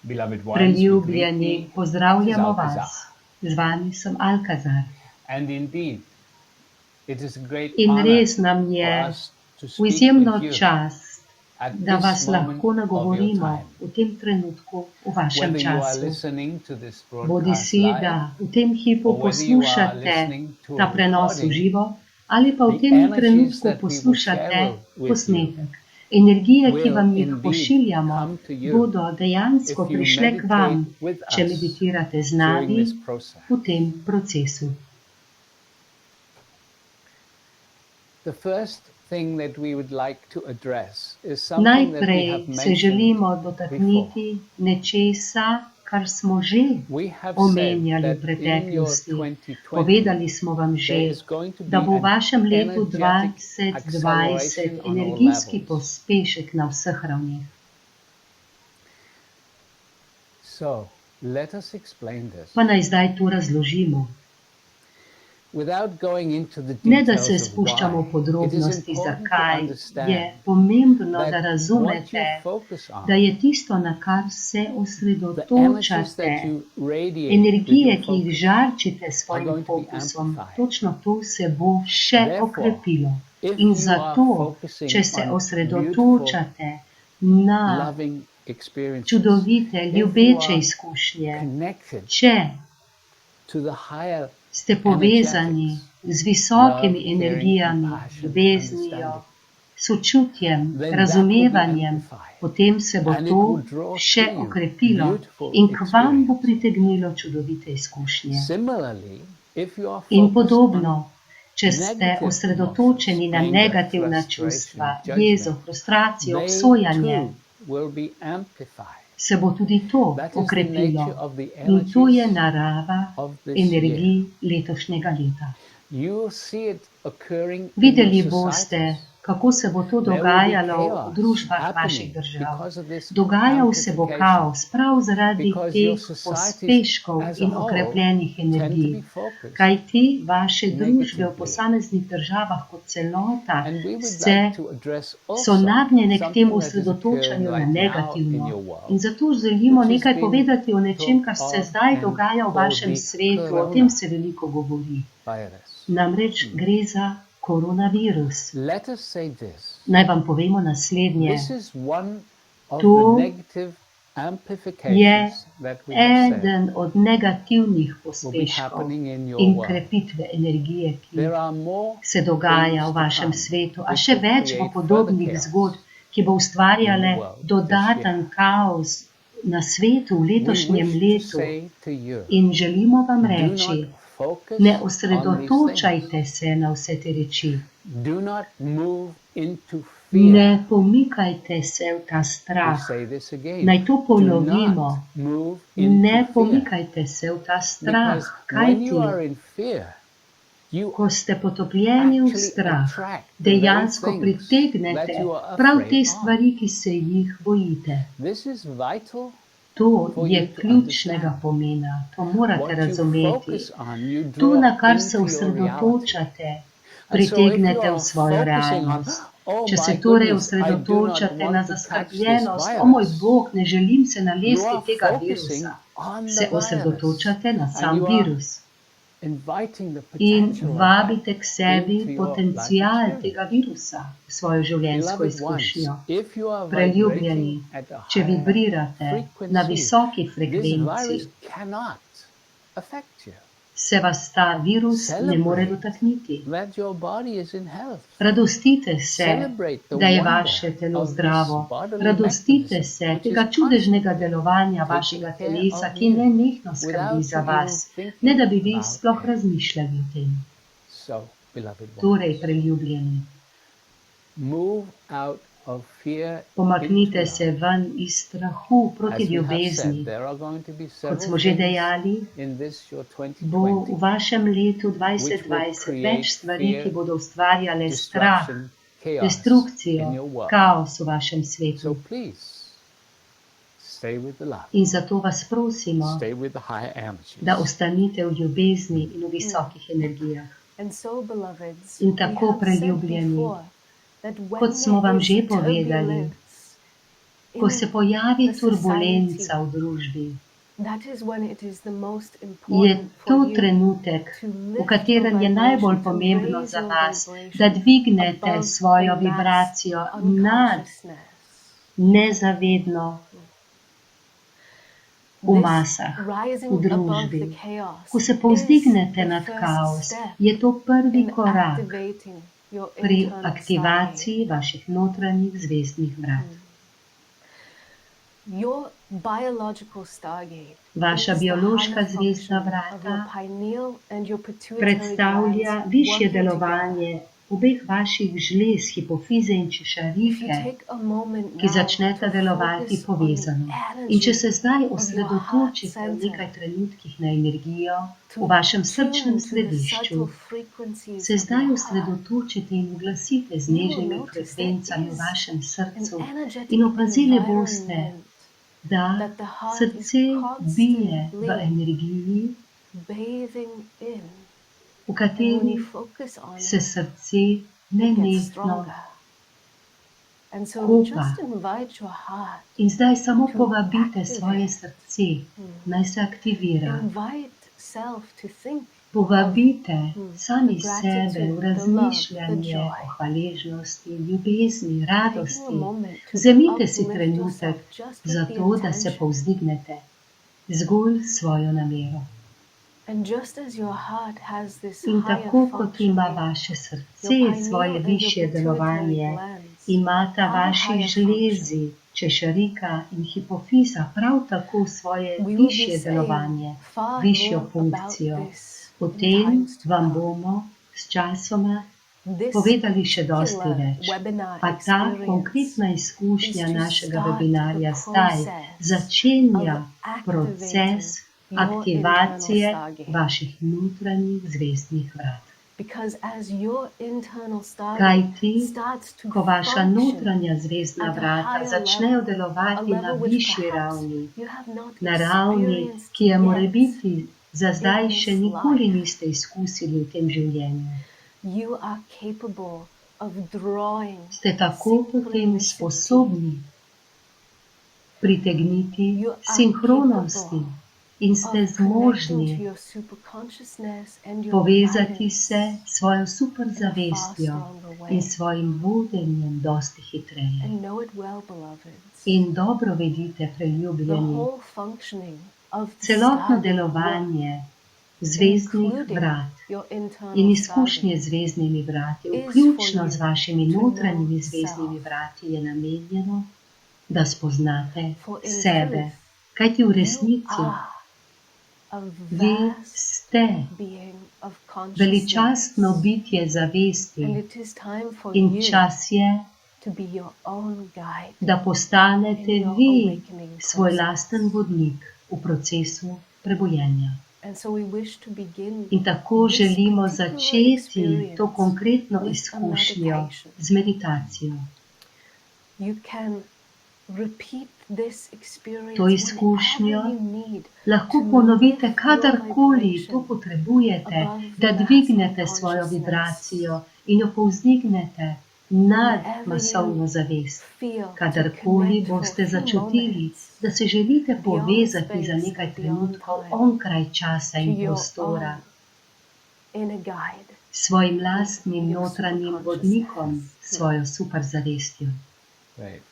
Beloved ones, we greet Preljubljeni, thee. pozdravljamo This is vas. Z vami sem Alkazar. And indeed, it is a great In honor res nam for je us to v speak izjemno with you čast, at da this vas moment lahko of your nagovorimo time. v tem trenutku, v vašem Whether you are času. listening to this broadcast Bodisi, live, da v tem hipu or whether you are poslušate listening to ta a prenos v recording, živo, ali pa v the tem energies trenutku that we will poslušate share with you posnetek. Energije, ki will vam jih indeed pošiljamo, come to you bodo dejansko if you prišle k vam, meditate with če us meditirate z during nami this process. v tem procesu. The first thing that we would like to address is something that we have Najprej se mentioned želimo before. dotakniti nečesa, kar smo že We have said omenjali v that in your preteklosti. 2020 Povedali smo vam there že, is going to be da bo v an vašem letu energetic 2020 acceleration on all energijski levels. pospešek na vseh ravneh. So, let us explain this. Pa naj zdaj to razložimo. Without going into the Ne da details se of spuščamo v why, it is podrobnosti, important to zakaj, je understand pomembno, da that what razumete, you focus da on, je tisto, na kar se the energies osredotočate, that you radiate with energije, your ki jih focus, žarčite s are svojim going to be fokusom, amplified. točno to se bo še Therefore, okrepilo. if In you are zato, focusing če se on osredotočate na loving experiences, čudovite, if you ljubeče are izkušnje, connected če to the higher ste povezani energetics, z visokimi love, caring, energijami, compassion, ljubeznijo, understanding, sočutjem, then that will be razumevanjem, amplified. potem se bo And it to will draw še to you okrepilo beautiful in k vam bo experience. pritegnilo čudovite izkušnje. Similarly, if you are In focused podobno, on če ste negative osredotočeni na emotions, anger, negativna frustration, čustva, judgment, jezo, frustracijo, they obsojanje, too will be amplified. se bo tudi to That is the okrepilo. nature of the In to je energies narava of this energij letošnjega leta. You will see it occurring in Videli your boste, societies. kako se bo to There will be dogajalo v chaos družbah happening vaših držav. because of this Dogajal se bo amplification. kaos prav zaradi Because your teh societies pospeškov as a in whole okrepljenih tend to energij. be focused Kaj ti vaše družbe v negatively. posameznih državah kot celota And we would se like to address so also nagnjene k something temu that is occurring osredotočanju na right now in negativno. your world, In zato želimo which has nekaj been povedati o nečem, kar talked se of zdaj and dogaja v called vašem the svetu. O tem corona se veliko govori. virus. Namreč gre za koronavirus. Let us say this. Naj vam povemo naslednje. This is one of To the negative amplifications that we have said Eden od negativnih will be pospeškov happening in your in world. krepitve energije, ki There are more se dogaja v things to vašem come svetu, a which še will več bo create podobnih further chaos zgodb, ki bo ustvarjale in the world dodaten kaos na svetu v We letošnjem wish to letu. say to you, In želimo vam do reči, not focus ne on these things. osredotočajte se na vse te reči. Do not move into Ne fear. pomikajte se v ta We strah. say this again. Naj to Do ponovimo. not move Ne into fear. pomikajte se v ta strah, Because when you kajti are in fear, you ko ste potopljeni v actually strah, attract the very dejansko things pritegnete that you are prav te afraid of. stvari, ki se jih bojite. This is vital. To For je you to ključnega understand. pomena, to morate What you razumeti. focus on, you To, draw na kar se into your reality. osredotočate, And so if you pritegnete are v svojo focusing on, realnost. oh Če se my torej goodness, I do not osredotočate na want to touch this zaskrbljenost, o moj virus, Bog, ne želim se you nalesti are tega focusing virusa, on se the virus. osredotočate na And sam you are virus inviting the in potential of vabite that k sebi into your life potencial experience. tega virusa v svojo življenjsko Beloved ones, izkušnjo. if you are Preljubljeni, vibrating at a če higher vibrirate na frequency, visoki this frekvenci, virus cannot affect you. se vas ta virus ne more Celebrate dotakniti. that your body is in health. Radostite se, Celebrate the da je wonder vaše telo of this zdravo. bodily Radostite mechanism, se which tega is čudežnega constantly delovanja taking vašega care telesa, of ki you nenehno skrbi without za you vas, even ne thinking da bi vi about sploh it. razmišljali o tem. So, beloved Torej, ones, preljubljeni, move out of fear pomaknite into se love. ven iz strahu proti As we have ljubezni. said, there are going to be Kot several smo že things dejali, in this your bo v 2020 vašem letu which will 2020 create več stvari, fear, ki bodo ustvarjale strah, destruction, chaos destrukcijo, in your world. kaos v vašem So svetu. please, stay with the love. In zato vas prosimo, Stay with the higher energies. da ostanite v ljubezni in v visokih energijah. And so, beloveds, In we tako, have said preljubljeni, before that when kot smo there vam is že povedali, turbulence, ko se pojavi the turbulenca society, v družbi, that is when it is the most je important to for you trenutek, to v lift katerem your je najbolj vibration, to pomembno raise za your vas, da vibration dvignete above svojo the mass vibracijo nad unconsciousness. nezavedno v This masah, v rising above družbi. the chaos Ko se is povzdignete the nad first kaos, step je to prvi in korak activating your pri internal stargate. aktivaciji vaših notranjih zvezdnih vrat. Your biological stargate Vaša is the biološka higher zvezdna function of your vrata pineal and your pituitary predstavlja glands višje working delovanje together. obeh vaših žlez, hipofize in If you češarike, take a moment ki now začneta to delovati focus on the povezano. In če se energy zdaj of your heart osredotočite v center, nekaj trenutkih na energijo v to vašem srčnem tune to the središču, subtle frequencies se of zdaj your heart, osredotočite in uglasite z you will nežnimi notice there frekvencami v is vašem an srcu energetic in opazili boste, environment da that the heart is srce bije v constantly energiji, bathing in. v And when kateri you focus on se it, srce it gets nenehno stronger. And so kopa. just invite your heart, In zdaj samo to povabite svoje activate. srce, naj se aktivira. invite self to think Povabite sami the sebe v gratitude, the razmišljanje love, the o joy. hvaležnosti, ljubezni, Taking a radosti. moment to Vzemite si uplift trenutek yourself just with za the to, da se intention. povzdignete zgolj s svojo namero. And just as your heart has this In higher tako kot ima functioning, vaše srce your pineal svoje and your višje pituitary delovanje, glands imata have a vaši higher žlezi, češarika in hipofiza prav tako svoje we will be višje saying delovanje, far višjo more about funkcijo. this O in tem times to vam come. bomo s časoma This povedali še dosti particular več. webinar A ta experience konkretna izkušnja is to našega start webinarja the zdaj process začenja of proces activating your aktivacije internal stargate. vaših notranjih zvezdnih vrat. Because as your internal stargate Kajti, starts to ko vaša function notranja zvezdna at a vrata higher začnejo level, a delovati na level which višji perhaps ravni, you have not na ravni, experienced ki je yet, morebiti za zdaj in še this nikoli life. niste izkusili v tem življenju. you are capable of drawing Ste tako potem synchronicity. sposobni pritegniti You are sinhronosti in of ste connecting to zmožni your superconsciousness and your povezati guidance se s svojo in a superzavestjo far stronger way. in svojim vodenjem dosti hitreje. And know it well, beloveds. In dobro vedite, The preljubljeni, whole functioning of the celotno stargate delovanje work, zvezdnih including vrat your internal in izkušnje stargate, z zvezdnimi vrati, is vključno for z you vašimi to notranjimi know zvezdnimi self. vrati, je namenjeno, da spoznate For in sebe. truth, Kajti v you resnici are a vi vast ste being of veličastno consciousness. bitje And zavesti it is time for in you čas je, to be your own guide da postanete in your vi awakening svoj process. lasten vodnik v procesu prebujenja. And so we wish to begin In tako this želimo particular začeti experience to konkretno with a izkušnjo meditation. z meditacijo. You can repeat this experience To izkušnjo whenever you need lahko to ponovite lift kadarkoli your to vibration potrebujete, above da the mass dvignete svojo unconsciousness. vibracijo in jo povzdignete nad Whenever masovno you zavest. feel to Kadarkoli connect for boste a few začutili, moments da se želite beyond povezati za space nekaj and beyond trenutkov time onkraj časa to in your prostora, own inner guide, s svojim lastnim your notranjim superconsciousness. vodnikom, s svojo superzavestjo. Right.